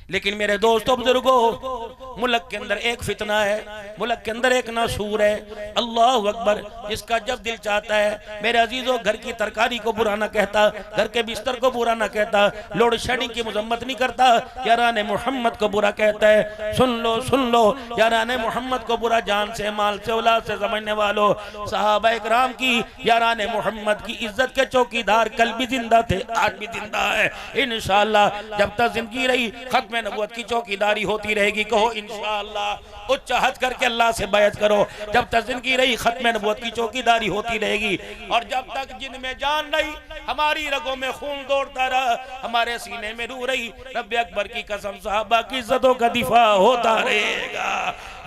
लेकिन मेरे दोस्तों बुजुर्गों, मुल्क के अंदर एक फितना है, मुल्क के अंदर एक नासूर है, अल्लाह अकबर, जिसका जब दिल चाहता है मेरे अजीजों घर की तरकारी को बुरा ना कहता, घर के बिस्तर को बुरा ना कहता, लोड शेडिंग की मजम्मत नहीं करता, याराने मोहम्मद को बुरा कहता है। सुन लो याराने मोहम्मद को बुरा जान से, माल से, औलाद से समझने वालों, सहाबा इकराम की याराने मोहम्मद की इज्जत के चौकीदार कल भी जिंदा थे, आज भी जिंदा है। इंशाअल्लाह जब तक जिंदगी रही खत्म नबूवत की चौकीदारी होती रहेगी। कहो इंशाअल्लाह, उच्च हद करके अल्लाह से बैत करो। जब तक जिंदगी रही खत्म नबूवत की चौकीदारी होती रहेगी, और जब तक जिन में जान रही, हमारी रगों में खून दौड़ता रहा, हमारे सीने में रूह रही, रब्बे अकबर की कसम साहबा की इज्जतों का दिफा होता रहेगा,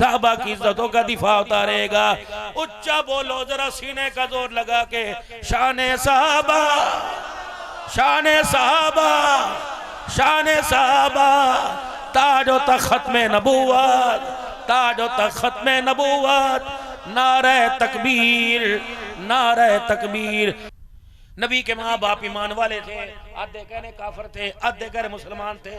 साहबा की इज्जतों का दिफा होता रहेगा। उच्चा बोलो जरा सीने का जोर लगा के, शाने साहबा, शाने साहबा, शाने साहबा, ताजो तख्त में नबूवत, ताजो तख्त में नबूवत, नारे तकबीर, नारे तकबीर। नबी के माँ बाप ईमान वाले थे, आधे कहने काफिर थे, आधे कहने मुसलमान थे।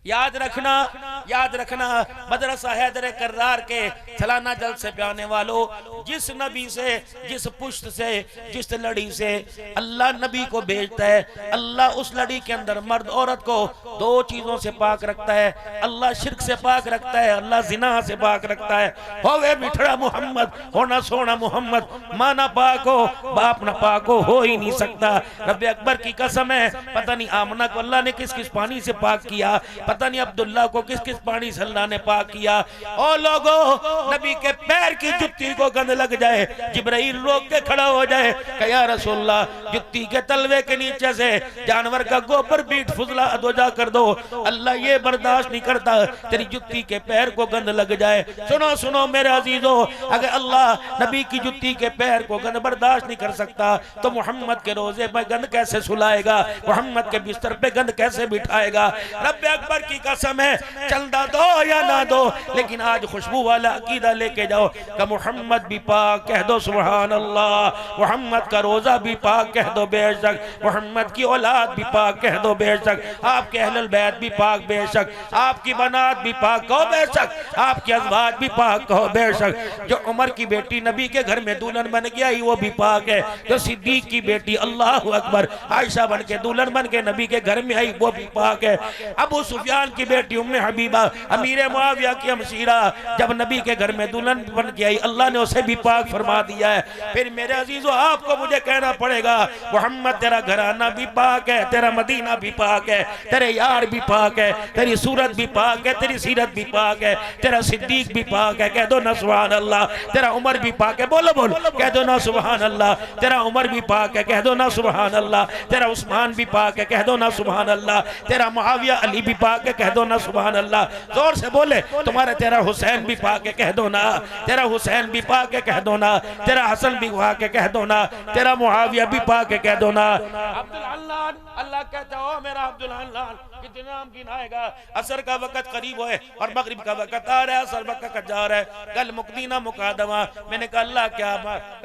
याद रखना मदरसा हैदर कर्रार के सालाना जलसे पे आने वालों, जिस नबी से, जिस पुश्त से, जिस लड़ी से अल्लाह नबी को भेजता है, अल्लाह उस लड़ी के अंदर मर्द औरत को दो चीजों से पाक रखता है। अल्लाह शिर्क से पाक रखता है, अल्लाह जिना से पाक रखता है। होवे मिठड़ा मोहम्मद, होना सोना मोहम्मद, माँ ना पाक हो, बाप ना पाक हो ही नहीं सकता। रब्बे अकबर की कसम है, पता नहीं आमना को अल्लाह ने किस किस पानी से पाक किया, पता नहीं अब्दुल्ला को किस किस पानी से अल्लाह ने पाक किया। ओ लोगों, नबी के पैर की जुत्ती को गंद लग जाए, जिब्राइल रोक के खड़ा हो जाए, या रसूलल्लाह, जुत्ती के तलवे के नीचे से जानवर का गोबर बीट फुजला अदोजा कर दो, अल्लाह ये बर्दाश्त नहीं करता तेरी जुत्ती के पैर को गंद लग जाए। सुनो सुनो मेरे अजीजों, अगर अल्लाह नबी की जुत्ती के पैर को गंद बर्दाश्त नहीं कर सकता तो मोहम्मद के रोजे में गंद कैसे सुलाएगा, मोहम्मद के बिस्तर पे गंद कैसे बिठाएगा। रब्बे अकबर की कसम है, चंदा दो या ना दो, लेकिन आज खुशबू वाला अकीदा लेके जाओ कि मोहम्मद भी पाक, कह दो सुभान अल्लाह, मोहम्मद का रोजा भी पाक, कह दो बेशक, मोहम्मद की औलाद भी पाक, कह दो बेशक, आपके अहलुल बैत भी पाक बेशक, आपकी बनात भी पाक कहो बेशक, आपके अज़वाज भी पाक कहो बेशक। जो उमर की बेटी नबी के घर में दुल्हन बन के आई वो भी पाक है, जो सिद्दीक की बेटी अल्लाह अकबर आयशा बन के दुल्हन बन के नबी के घर में आई वो भी पाक है। अबू सुफियान की बेटी उम्मे हबीबा अमीर मुआविया की हमशीरा जब नबी के घर में दुल्हन बन के आई, अल्लाह ने उसे भी पाक फरमा दिया है। फिर मेरे अजीजों, आपको मुझे कहना पड़ेगा, मोहम्मद तेरा घराना भी पाक है, तेरा मदीना भी पाक है, तेरे यार भी पाक है, तेरी सूरत भी पाक है, तेरी सीरत भी पाक है, तेरा सिद्दीक भी पाक है, कह दो ना सुभान अल्लाह, तेरा उमर भी पाक है, बोलो बोलो, कह दो ना सुभान अल्लाह, तेरा उमर भी पाक है, कह दो ना सुभान अल्लाह, तेरा उस्मान भी पाक है, कह दो ना सुभान अल्लाह, तेरा मुआविया अली भी पाक है, कह दो ना सुभान अल्लाह। जोर से बोले, तुम्हारा तेरा हुसैन भी पाक है, कह दो ना, तेरा हुसैन भी पाक है, कह दो ना, तेरा हसन भी पाक है, कह दो ना, तेरा मुआविया भी पाक है, कह दो ना। अब्दुल हन्नान, अल्लाह कहता हो मेरा अब्दुल हन्नान कितने नाम गिनाएगा। असर का वक्त करीब है और मगरिब का वक्त आ रहा है, असर वक्त का जा रहा है। कल मुकदीना मुकादमा, मैंने कहा अल्लाह क्या,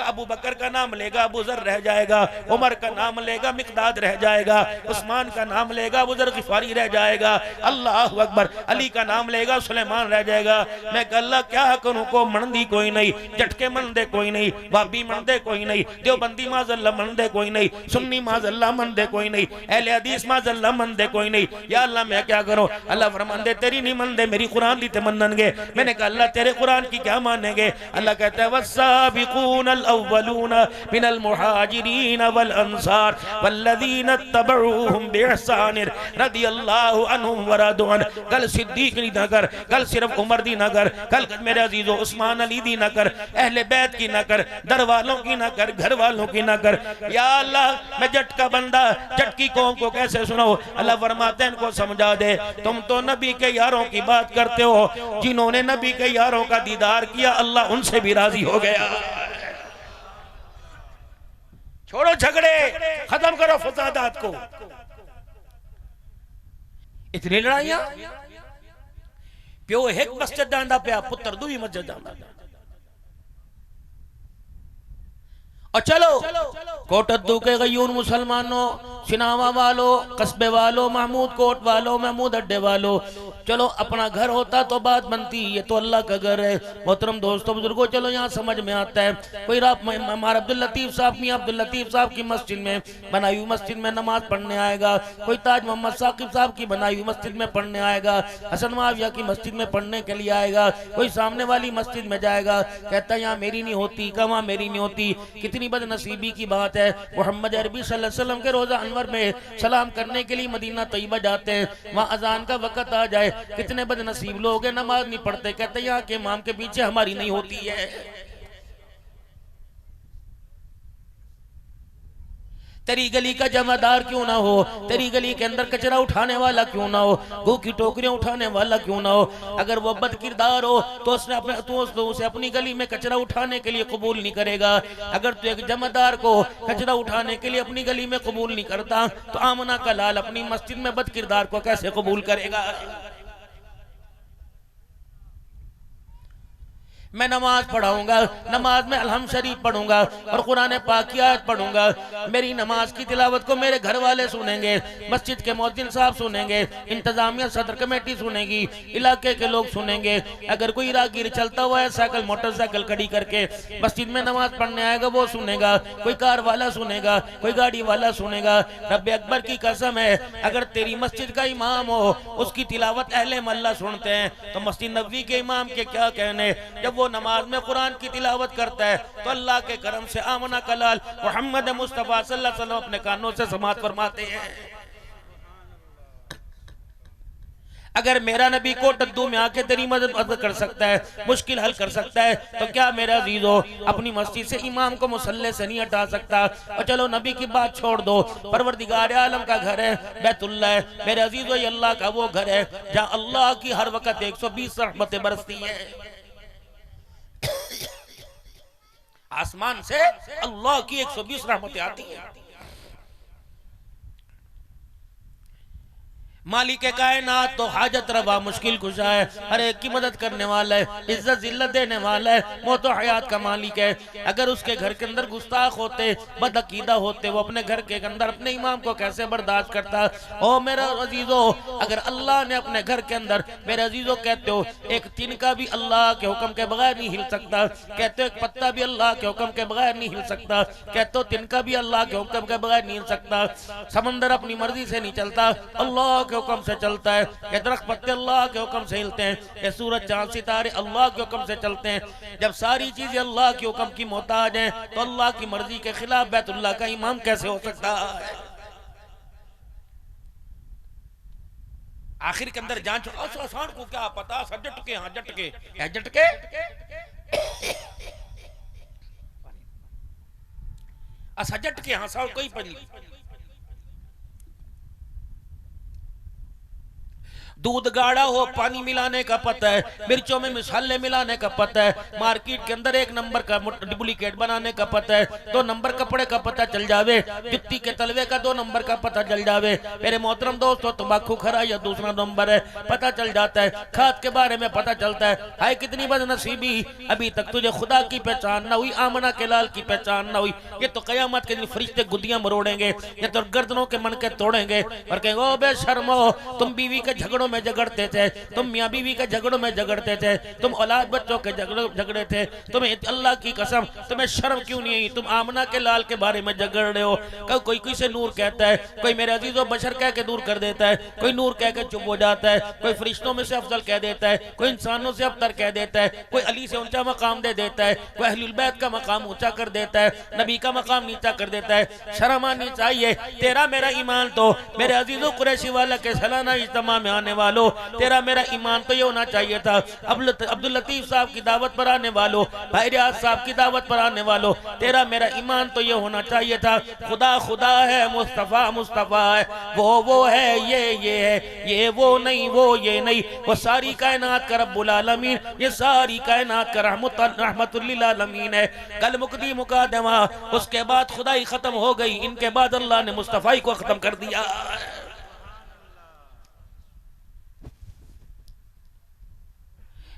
अबू बकर का नाम लेगा अबू जर रह जाएगा, उमर का नाम लेगा मिकदाद रह जाएगा, उस्मान का नाम लेगा अबू जर गिफारी रह जाएगा, अल्लाह अकबर, अली का नाम लेगा सुलेमान रह जाएगा। मैं कहा अल्लाह क्या करूं, को मनदी कोई नहीं, झटके मनदे कोई नहीं, भाभी मनदे कोई नहीं, देवबंदी माजल्ला मनदे कोई नहीं, सुन्नी माजल्ला मनदे कोई नहीं, अहले हदीस माजल्ला मनदे कोई नहीं। या अल्लाह मैं क्या करूं। अल्लाह फरमांदे तेरी नहीं मनदे, मेरी कुरान दी ते मननगे। मैंने कहा अल्लाह तेरे कुरान की क्या मानेंगे। अल्लाह कहता है वस्साबिकूनल अव्वलूना मिनल मुहाजिरीन वल अंसार वल्लज़ीना तबऊहुम बिइहसान रदियल्लाहु अन्हुम व रदू अन। कल सिद्दीक दी न कर, कल सिर्फ उमर दी न कर, कल मेरे अजीजों उस्मान अली दी न कर, अहले बैत की न कर, दर वालों की न कर, घर वालों की न कर। या अल्लाह मैं झटका बंदा, झटकी कौम को कैसे सुनाओ। अल्लाह फरमाते हैं इनको समझा दे, तुम तो नबी के यारों की बात करते हो, जिन्होंने नबी के यारों का दीदार किया अल्लाह उनसे भी राजी हो गया। छोड़ो झगड़े, खत्म करो फसादात को। इतनी लड़ाइयां, प्यो एक मस्जिद डांडा पे पुत्र दूई मस्जिद डांडा। और चलो कोटद्दू के गयूर मुसलमानों सिनावा वालों, कस्बे वालों, महमूद कोट वालों, महमूद अड्डे वालों, चलो अपना घर होता तो बात बनती, ये तो अल्लाह का घर है। मोहतरम दोस्तों बुजुर्गों, चलो यहाँ समझ में आता है, कोई हमारा अब्दुल लतीफ साहब, मियां अब्दुल लतीफ साहब की मस्जिद में बनाई हुई मस्जिद में नमाज पढ़ने आएगा, कोई ताज मोहम्मद साकिब साहब की बनाई हुई मस्जिद में पढ़ने आएगा, हसन माविया की मस्जिद में पढ़ने के लिए आएगा, कोई सामने वाली मस्जिद में जाएगा, कहता है यहाँ मेरी नहीं होती, कहाँ मेरी नहीं होती। कितनी बदनसीबी की बात है, मोहम्मद अरबी सल्लल्लाहु अलैहि वसल्लम के रोजा अनवर में सलाम करने के लिए मदीना तैयबा जाते हैं, वहाँ अजान का वक़्त आ जाए, कितने बदनसीब लोग हैं नमाज नहीं पढ़ते, कहते यहाँ के इमाम के पीछे हमारी नहीं होती है। तेरी गली का जमादार क्यों ना हो, तेरी गली के अंदर कचरा उठाने वाला क्यों ना हो, गू की टोकरियां उठाने वाला क्यों ना हो, अगर वो बदकिरदार हो तो उसे अपनी गली में कचरा उठाने के लिए कबूल नहीं करेगा। अगर तू एक जमादार को कचरा उठाने के लिए अपनी गली में कबूल नहीं करता तो आमना का लाल अपनी मस्जिद में बदकिरदार को कैसे कबूल करेगा। मैं नमाज पढ़ाऊंगा, नमाज में अलहम शरीफ पढ़ूंगा और कुरान पाक की आयत पढ़ूंगा, मेरी नमाज की तिलावत को मेरे घर वाले सुनेंगे, मस्जिद के मुअज्जिन साहब सुनेंगे, इंतजामिया सदर कमेटी सुनेगी, इलाके के लोग सुनेंगे। अगर कोई राहगीर चलता हुआ है साइकिल मोटरसाइकिल खड़ी करके मस्जिद में नमाज पढ़ने आएगा वो सुनेगा, कोई कार वाला सुनेगा, कोई गाड़ी वाला सुनेगा। रब्बे अकबर की कसम है, अगर तेरी मस्जिद का इमाम हो उसकी तिलावत अहले मोहल्ला सुनते हैं तो मस्जिद नबवी के इमाम के क्या कहने। जब वो नमाज में कुरान की तिलावत करता है तो अल्लाह के करम से आमना कलाल मोहम्मद मुस्तफा सल्लल्लाहु अलैहि वसल्लम अपने कानों से समाअत फरमाते हैं। अगर मेरा नबी को टद्दू में आके तेरी मदद कर सकता है, मुश्किल हल कर सकता है, तो क्या मेरा अजीजो अपनी मस्जिद से इमाम को मुसल्ले से नहीं हटा सकता। और चलो नबी की बात छोड़ दो, परवरदिगार आलम का घर है बैतुल्लाह है, मेरे अजीजो ये अल्लाह का वो घर है जहाँ अल्लाह की हर वक्त 120 रहमतें बरसती है। आसमान से अल्लाह की 120 रहमतें आती हैं। मालिक कायनात तो हाजत रवा मुश्किल कुशा है, हर एक की मदद करने वाला है, इज्जत जिल्लत देने वाला है, मौत और हयात का मालिक है। अगर उसके घर के अंदर गुस्ताख होते, बदअकीदा होते, वो अपने घर के अंदर अपने इमाम को कैसे बर्दाश्त करता। ओ मेरा अजीजो, अगर अल्लाह ने अपने घर के अंदर, मेरे अजीजो कहते हो एक तिनका भी अल्लाह के हुक्म के बगैर नहीं हिल सकता, कहते हो एक पत्ता भी अल्लाह के हुक्म के बगैर नहीं हिल सकता, कहते हो तिनका भी अल्लाह के हुक्म के बगैर नहीं हिल सकता, समंदर अपनी मर्जी से नहीं चलता, अल्लाह के हुक्म से चलता है, ये दरख्त पत्ते अल्लाह के हुक्म से हिलते हैं, ये सूरज चांद सितारे अल्लाह के हुक्म से चलते हैं। जब सारी चीजें अल्लाह के हुक्म की मोहताज हैं तो अल्लाह की मर्जी के खिलाफ बैतुल्लाह का इमाम कैसे हो सकता है। आखिर के अंदर जांच आसान को क्या पता, सजट के हाँ जट के जट के सजट के हाँ साउंड कोई पड़ी। दूध गाढ़ा हो पानी मिलाने का पता है, मिर्चों में मसाले मिलाने का पता है, मार्केट के अंदर एक नंबर का डुप्लीकेट बनाने का पता है, 2 नंबर कपड़े का पता चल जावे, जुत्ती के तलवे का 2 नंबर का पता चल जावे। मेरे मोहतरम दोस्तों तंबाकू खरा या दूसरा नंबर है पता चल जाता है, खाद के बारे में पता चलता है। हाय कितनी बदनसीबी, अभी तक तुझे खुदा की पहचान ना हुई, आमना के लाल की पहचान ना हुई। ये तो कयामत के दिन फरिश्ते गुदियां मरोड़ेंगे, ये तो गर्दनों के मन के तोड़ेंगे और कहेंगे ओ बेशर्मो, तुम बीवी के झगड़ों में झगड़ते थे, तुम मियां बीवी के झगड़ों में झगड़ते थे, तुम औलाद बच्चों के झगड़े थे, तुम्हें अल्लाह की कसम तुम्हें शर्म क्यों नहीं आई, तुम आमना के लाल के बारे में झगड़ रहे हो। कोई किसे नूर कहता है, कोई मेरे अजीजों बशर कह के दूर कर देता है, कोई नूर कह के चुप हो जाता है, कोई फरिश्तों में से अफजल कह देता है, कोई इंसानों से अबतर कह देता है, कोई अली से ऊंचा मकाम दे देता है, कोई अहलुल बैत का मकाम ऊंचा कर देता है, नबी का मकाम नीचा कर देता है। शर्म आनी चाहिए। तेरा मेरा ईमान तो मेरे अजीजों कुरैशी वाला के सालाना इज्तिमा में आने वालों, तेरा मेरा ईमान तो ये होना चाहिए था अब्दुल लतीफ साहब की दावत पर आने वालों, भाई रियाज साहब की दावत पर आने वालों, तेरा मेरा ईमान तो ये होना चाहिए था खुदा खुदा है, मुस्तफा मुस्तफा है, वो है, ये है, ये वो नहीं, वो ये नहीं, वो सारी कायनात का रब्बुल आलमीन, ये सारी कायनात का रहमतुल लिल आलमीन है। कल मुकदी मुकादमा, उसके बाद खुदाई खत्म हो गई, इनके बाद अल्लाह ने मुस्तफाई को खत्म कर दिया।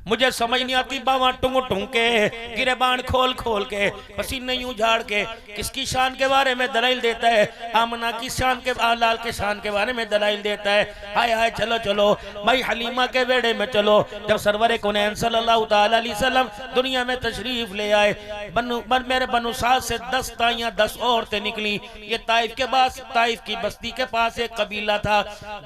मुझे समझ नहीं आती बावा टूंग टूंग के गिरेबान खोल खोल के पसीने यूं झाड़ के किसकी शान के बारे में दलाइल देता है, आमना की शान के लाल के शान के बारे में दलाइल देता है। हाय हाय चलो चलो भाई हलीमा के बेड़े में चलो। जब सरवर कौनैन सल्लल्लाहु ताला अलैहि वसल्लम दुनिया में तशरीफ ले आए, मेरे बनु साद से 10 ताइयां 10 औरतें निकली। ये ताइफ के पास, ताइफ की बस्ती के पास एक कबीला था।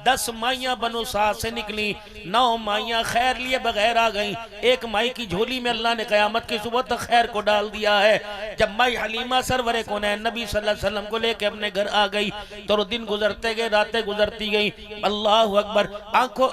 10 माइयां बनु साद से निकली, 9 माइयां खैर लिए बगैर आ गई। एक माई की झोली में अल्लाह ने कयामत की सुबह तक खैर को डाल दिया है। जब माई हलीमा सरवर कौनैन नबी सल्लल्लाहु अलैहि वसल्लम को लेकर अपने घर आ गई तो दिन गुजरते गए, रातें गुजरती गई। अल्लाह अकबर,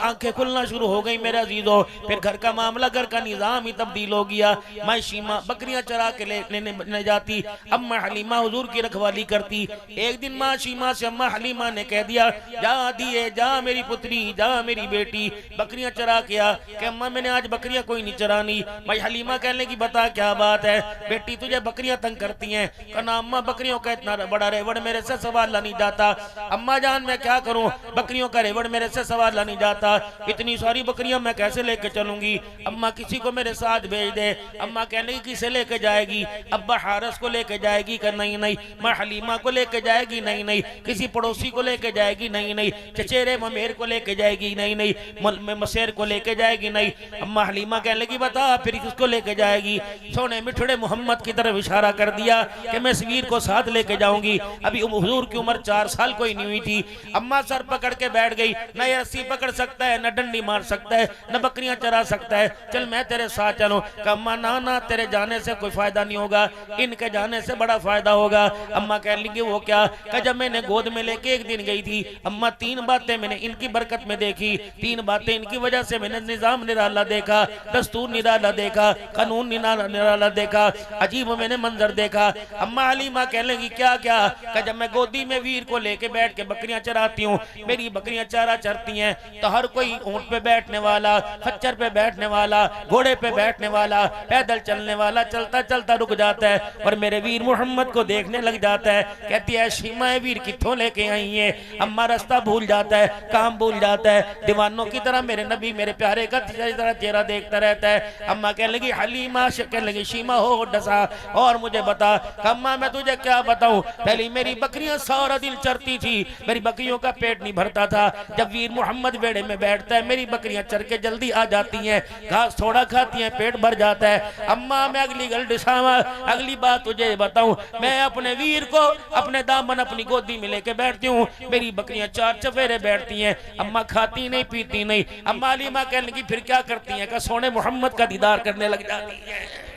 आंखें खुलना शुरू हो गई मेरे अजीजों। फिर घर का मामला, घर का निजाम ही तब्दील हो गया। माई शीमा बकरियां चरा के लेने जाती, अम्मा हलीमा हुजूर की रखवाली करती। एक दिन माँ शीमा से अम्मा हलीमा ने कह दिया, जा दिए जा मेरी पुत्री, जा मेरी बेटी, बकरियां चरा के आ। कि अम्मा मैंने आज बकरियां कोई नहीं चरानी। भाई हलीमा कहने की बता क्या बात है बेटी, तुझे बकरियां तंग करती हैं? कहना अम्मा बकरियों का इतना बड़ा रेवड़ मेरे से सवाल नहीं जाता। अम्मा जान मैं क्या करूं, बकरियों का रेवड़ मेरे से सवाल नहीं जाता, इतनी सारी बकरियां मैं कैसे लेके चलूंगी? अम्मा किसी को मेरे साथ भेज दे। अम्मा कहने की किसे लेके जाएगी? अब्बा हारस को लेके जाएगी? कर नहीं नहीं। माँ हलीमा को लेके जाएगी? नहीं नहीं। किसी पड़ोसी को लेके जाएगी? नहीं नहीं। चचेरे ममेर को लेके जाएगी? नहीं नहीं। मसेर को लेके जाएगी? नहीं। अम्मा हलीमा कहने लगी बता फिर किसको लेके जाएगी? सोने मिठड़े मोहम्मद की तरफ इशारा कर दिया कि मैं इस वीर को साथ लेके जाऊंगी। अभी हुजूर की उम्र 4 साल कोई नहीं हुई थी। अम्मा सर पकड़ के बैठ गई, न ये रस्सी पकड़ सकता है, न डंडी मार सकता है, न बकरियां चरा सकता है, चल मैं तेरे साथ चलूं। अम्मा ना ना, तेरे जाने से कोई फायदा नहीं होगा, इनके जाने से बड़ा फायदा होगा। अम्मा कह लगी वो क्या? जब मैंने गोद में लेके एक दिन गई थी अम्मा, 3 बातें मैंने इनकी बरकत में देखी, 3 बातें इनकी वजह से मैंने निजाम निराला देखा, दस्तूर निराला देखा, कानून निराला देखा, अजीब मैंने मंजर देखा। अम्मा हलीमा कह लगी क्या क्या? जब मैं गोदी में वीर को लेके बैठ के बकरियां चराती हूँ, मेरी बकरियां चारा चरती हैं तो हर कोई ऊंट पे बैठने वाला, खच्चर पे बैठने वाला, घोड़े पे बैठने वाला, पैदल चलने वाला चलता चलता रुक जाता है और मेरे वीर मोहम्मद को देखने लग जाता है। कहती है शीमा वीर कित्थों लेके आई है? अम्मा रास्ता भूल जाता है, काम भूल जाता है, दीवानों की तरह मेरे नबी मेरे प्यारे का चेहरा देखता रहता है। अम्मा कह लगी हलीमा, कह लगी शीमा हो डसा और मुझे बता। अम्मा मैं तुझे क्या बताऊं, पहले मेरी बकरियां सारा दिन चरती थी, मेरी बकरियों का पेट नहीं भरता था। जब वीर मोहम्मद बेड़े में बैठता है मेरी बकरियां चर के जल्दी आ जाती हैं, घास थोड़ा खाती हैं, पेट भर जाता है। अम्मा मैं अगली गल डिसावा, अगली बात तुझे बताऊं, मैं अपने वीर को अपने दामन अपनी गोदी में लेके बैठती हूँ, मेरी बकरियां 4 चफेरे बैठती हैं। अम्मा खाती नहीं पीती नहीं। अम्मा हलीमा कहने लगी फिर क्या करती हैं? का सोने मोहम्मद का दीदार करने लग जाती है।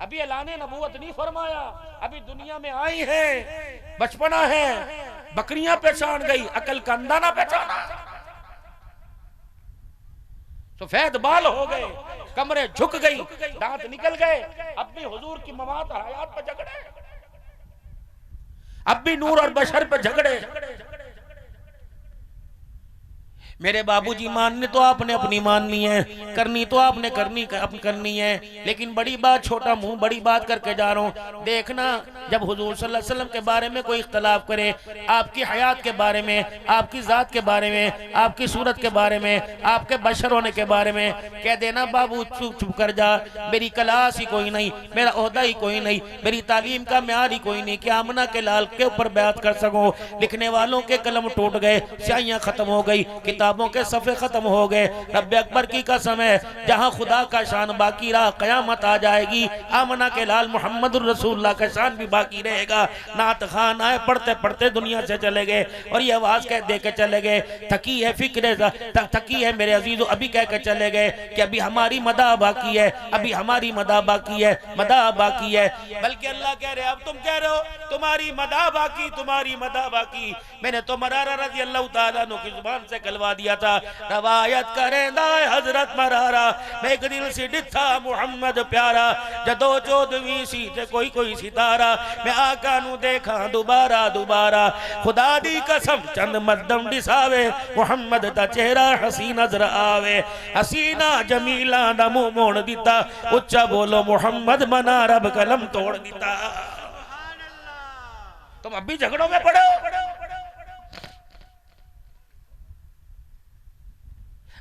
अभी ऐलाने नबूवत नहीं फरमाया, अभी दुनिया में आई है, बचपना है, बकरियां पहचान गई, अकल का अंधा ना पहचाना, सफेद बाल हो गए, कमरे झुक गई, दांत निकल गए। अब भी हुजूर की ममात और हयात पर झगड़े, अब भी नूर और बशर पर झगड़े। मेरे बाबूजी मानने तो आपने अपनी माननी है, करनी तो आपने करनी है, लेकिन बड़ी बात छोटा मुंह बड़ी बात करके जा रहा हूं। देखना जब हुजूर सल्लल्लाहु अलैहि वसल्लम के बारे में कोई इख्तलाफ करे, आपकी हयात के बारे में, आपकी जात के बारे में, आपकी सूरत के बारे में, आपके बशर होने के बारे में, कह देना बाबू चुप कर जा, मेरी क्लास ही कोई नहीं, मेरा ओहदा ही कोई नहीं, मेरी तालीम का म्यार ही कोई नहीं कि आमना के लाल के ऊपर बयात कर सकूं। लिखने वालों के कलम टूट गए, स्याहियां खत्म हो गई, किताबों के सफ़े खत्म हो गए। रब अकबर की कसम है, जहां खुदा का शान बाकी रहा, कयामत आ जाएगी, आमना के लाल मोहम्मद रसूलुल्लाह का शान भी बाकी रहेगा। नात खान आए पढ़ते पढ़ते दुनिया से चले गए और ये आवाज कह दे के चले गए, थकी है फिक्र, थकी है मेरे अजीजों, अभी कह के चले गए कि अभी हमारी मदा बाकी है, अभी हमारी मदा बाकी है, मदा बाकी है। बल्कि अल्लाह कह रहे, अब तुम कह रहे हो तुम्हारी मदा बाकी, तुम्हारी मदा बाकी। मैंने तो मरारा रज़ी अल्लाह तआला अन्हु की जुबान से कहलवा दिया था, रवायत करेंदा हजरत मरारा, मैं एक दिल से डिठा मुहम्मद प्यारा, जदो चौदवी सी ते कोई कोई सितारा, मैं आका नू देखा दोबारा दोबारा, खुदा दी कसम चंद मद्दम दिसावे, मुहम्मद दा चेहरा हसी नजर आवे, हसीना जमीला दा मुंह मोड़ दिता, उच्चा बोलो मुहम्मद मना रब कलम तोड़ दिता। तुम अब भी झगड़ों में पड़ो।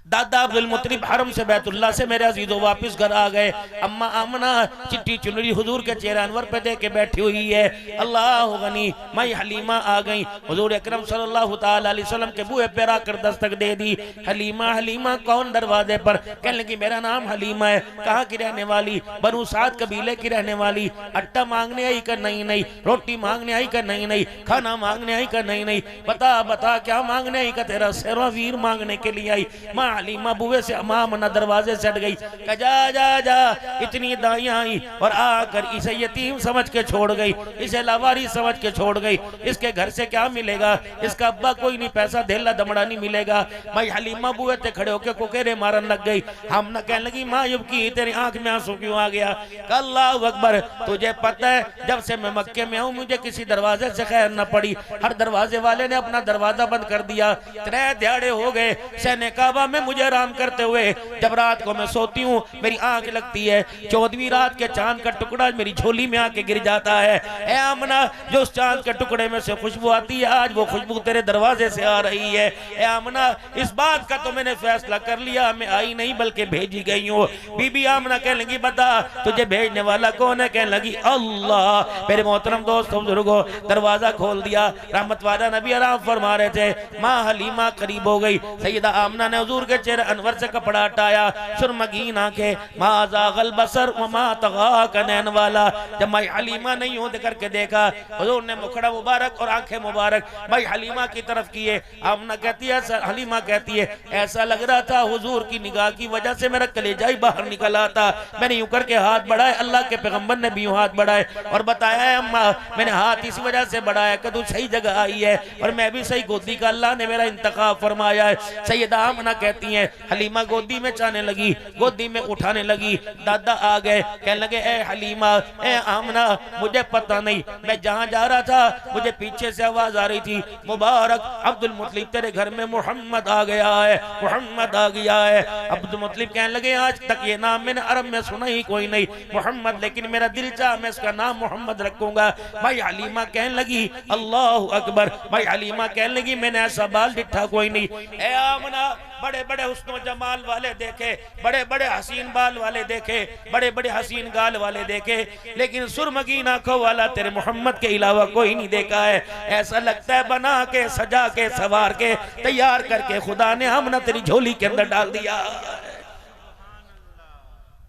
दादा अब्दुल मुत्तलिब हरम से बैतुल्लाह से मेरे अजीजों वापस घर आ गए। अम्मा आमना चिट्टी चुनरी हुजूर के चेहरे अनवर पे दे के बैठी हुई है। अल्लाह गनी माई हलीमा आ गई, हुजूर अकरम सल्लल्लाहु ताला अलैहि वसल्लम के बूहे पे आकर दस्तक दे दी। हलीमा हलीमा कौन दरवाजे पर? कहने लगी मेरा नाम हलीमा है। कहाँ की रहने वाली? बनु साद कबीले की रहने वाली। आटा मांगने आई कर नहीं नहीं, रोटी मांगने आई कर नहीं नहीं, खाना मांगने आई कर नहीं नहीं, बता बता क्या मांगने आई का? तेरा सेवा वीर मांगने के लिए आई। माँ हलीमा बुए से अमामना दरवाजे से हट गई। जा जा जा, इतनी दाइयां आई और आकर इसे यतीम समझ के छोड़ गई, इसे लावारिस समझ के छोड़ गई। इसके घर से क्या मिलेगा? इसका अब्बा कोई नहीं, पैसा धेला दमड़ा नहीं मिलेगा। भाई हलीमा बुए ते खड़े होके कोकेरे मारन लग गई। हम न कहने लगी माँ युब की तेरी आंख में आंसू क्यों आ गया? अल्लाह अकबर, तुझे पता है जब से मैं मक्के में हूँ मुझे किसी दरवाजे से खैर न पड़ी। हर दरवाजे वाले ने अपना दरवाजा बंद कर दिया। 3 दिहाड़े हो गए सहने काबा में मुझे आराम करते हुए। जब रात को मैं सोती हूँ मेरी आंख लगती है, 14वीं रात के चांद का टुकड़ा मेरी झोली में आके गिर जाता है। ए आमना, जो उस चांद के टुकड़े में से खुशबू आती है आज वो खुशबू तेरे दरवाजे से आ रही है। ए आमना, इस बात का तो मैंने फैसला कर लिया, मैं आई नहीं बल्कि भेजी गई हूँ। बीबी आमना कहने लगी बता तुझे भेजने वाला कौन है? कहने लगी अल्लाह। मेरे मोहतरम दोस्तों बुजुर्गों, दरवाजा खोल दिया। रहमत वाला नबी आराम फरमा रहे थे। माँ हलीमा करीब हो गई। सैयदा आमना ने हुजूर के चेहरे अनवर से कपड़ा हटाया। सुरमगीन आंखें, माज़ागल बसर वमा तगा कनैन वाला। जब माई हलीमा नहीं हो करके देखा, हुजूर ने मुखड़ा मुबारक और आंखें मुबारक माई हलीमा की तरफ किए। आमना कहती है, हलीमा कहती है ऐसा लग रहा था हुजूर की निगाह की वजह से मेरा कलेजा ही बाहर निकल आता। मैंने यूं करके हाथ बढ़ाए, अल्लाह के पैगंबर ने भी यूं हाथ बढ़ाए और बताया है अम्मा मैंने हाथ इस वजह से बढ़ाया कि तू सही जगह आई है और मैं भी सही गोदी का अल्लाह ने मेरा इंतखाब फरमाया है। सैयदा आमना कहती हैं हलीमा गोदी में चाहने लगी, गोदी में उठाने लगी। दादा आ गए, कहने लगे ए हलीमा, ए आमना, मुझे पता नहीं मैं जहाँ जा रहा था मुझे पीछे से आवाज आ रही थी मुबारक अब्दुल मुत्तलिब तेरे घर में मोहम्मद आ गया है, मोहम्मद आ गया है। अब्दुल मुत्तलिब कहने लगे आज तक ये नाम मैंने अरब में सुना ही कोई नहीं मोहम्मद, लेकिन मेरा दिल चाहा मैं इसका नाम मोहम्मद रखूंगा। भाई हलीमा कहने लगी अल्लाह अकबर। भाई हलीमा कहने लगी मैंने ऐसा बाल डिठा कोई नहीं। ए आमना, बड़े बड़े हुस्न जमाल वाले देखे, बड़े बड़े हसीन बाल वाले देखे, बड़े बड़े हसीन गाल वाले देखे, लेकिन सुरमगीन आंखों वाला तेरे मोहम्मद के अलावा कोई नहीं देखा है। ऐसा लगता है बना के सजा के सवार के तैयार करके खुदा ने हमने तेरी झोली के अंदर डाल दिया।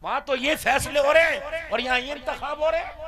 वहां तो ये फैसले हो रहे और यहाँ ये इंतखाब हो रहे।